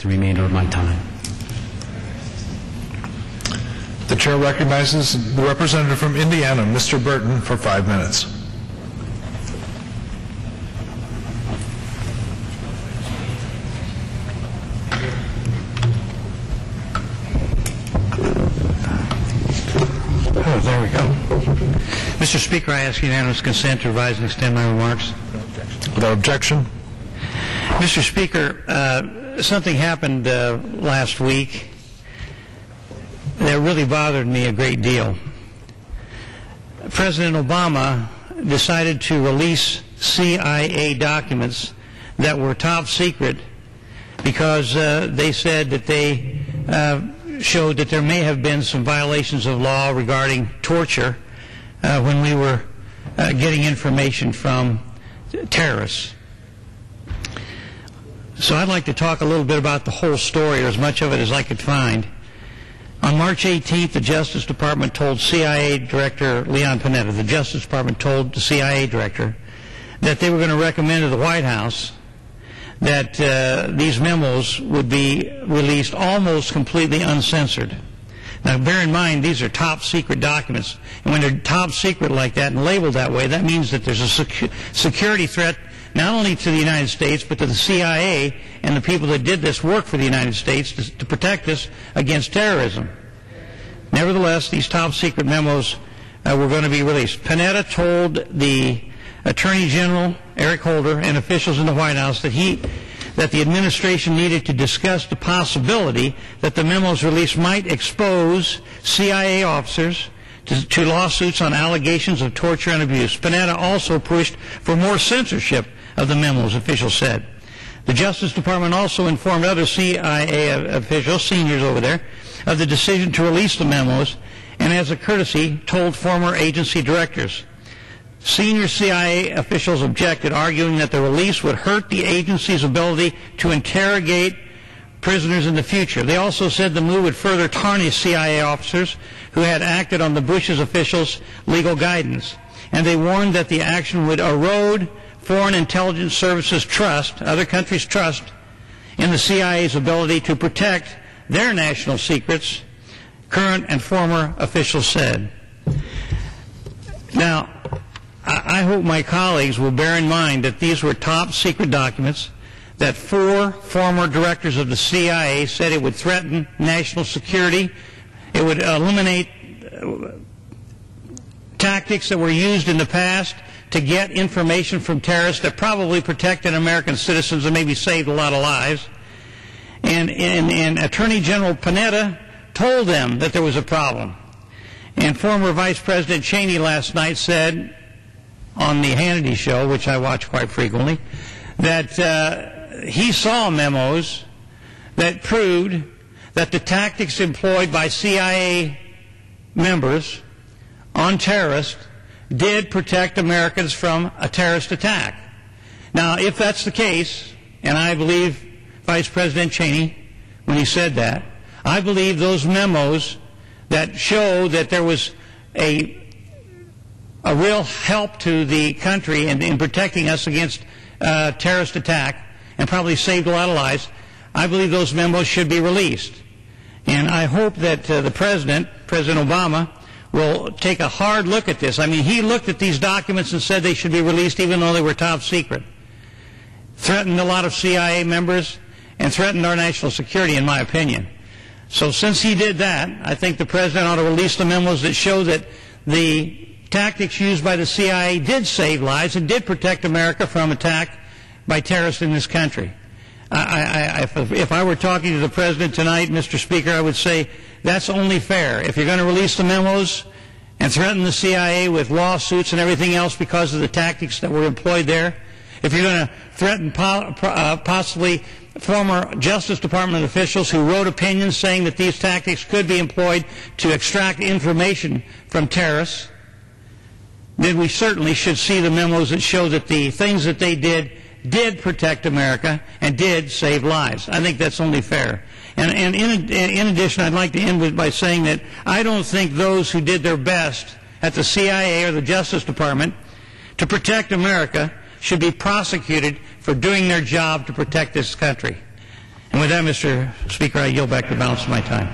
the remainder of my time. The chair recognizes the representative from Indiana, Mr. Burton, for 5 minutes. Oh, there we go. Mr. Speaker, I ask unanimous consent to revise and extend my remarks. Without objection. Mr. Speaker, something happened last week that really bothered me a great deal. President Obama decided to release CIA documents that were top secret because they said that they showed that there may have been some violations of law regarding torture when we were getting information from terrorists. So I'd like to talk a little bit about the whole story, or as much of it as I could find. On March 18th, the Justice Department told CIA Director Leon Panetta, the Justice Department told the CIA Director that they were going to recommend to the White House that these memos would be released almost completely uncensored. Now, bear in mind, these are top secret documents. And when they're top secret like that and labeled that way, that means that there's a security threat not only to the United States, but to the CIA and the people that did this work for the United States to protect us against terrorism. Nevertheless, these top secret memos were going to be released. Panetta told the Attorney General, Eric Holder, and officials in the White House that the administration needed to discuss the possibility that the memos released might expose CIA officers to lawsuits on allegations of torture and abuse. Panetta also pushed for more censorship of the memos, officials said. The Justice Department also informed other CIA officials, seniors over there, of the decision to release the memos, and as a courtesy, told former agency directors. Senior CIA officials objected, arguing that the release would hurt the agency's ability to interrogate prisoners in the future. They also said the move would further tarnish CIA officers who had acted on the Bush's officials' legal guidance. And they warned that the action would erode foreign intelligence services' trust, other countries' trust, in the CIA's ability to protect their national secrets, current and former officials said. Now, I hope my colleagues will bear in mind that these were top secret documents, that 4 former directors of the CIA said it would threaten national security, it would eliminate tactics that were used in the past to get information from terrorists that probably protected American citizens and maybe saved a lot of lives. And Attorney General Panetta told them that there was a problem. And former Vice President Cheney last night said on the Hannity show, which I watch quite frequently, that he saw memos that proved that the tactics employed by CIA members on terrorists did protect Americans from a terrorist attack. Now, if that's the case, and I believe Vice President Cheney, when he said that, I believe those memos that show that there was a real help to the country in protecting us against terrorist attack and probably saved a lot of lives, I believe those memos should be released. And I hope that the President Obama, will take a hard look at this. I mean, he looked at these documents and said they should be released even though they were top secret. Threatened a lot of CIA members and threatened our national security, in my opinion. So since he did that, I think the President ought to release the memos that show that the tactics used by the CIA did save lives and did protect America from attack by terrorists in this country. If I were talking to the President tonight, Mr. Speaker, I would say that's only fair. If you're going to release the memos and threaten the CIA with lawsuits and everything else because of the tactics that were employed there, if you're going to threaten possibly former Justice Department officials who wrote opinions saying that these tactics could be employed to extract information from terrorists, then we certainly should see the memos that show that the things that they did protect America and did save lives. I think that's only fair. And in addition, I'd like to end by saying that I don't think those who did their best at the CIA or the Justice Department to protect America should be prosecuted for doing their job to protect this country. And with that, Mr. Speaker, I yield back the balance of my time.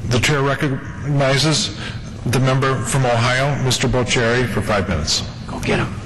The chair recognizes the member from Ohio, Mr. Boccieri, for 5 minutes. Go get him.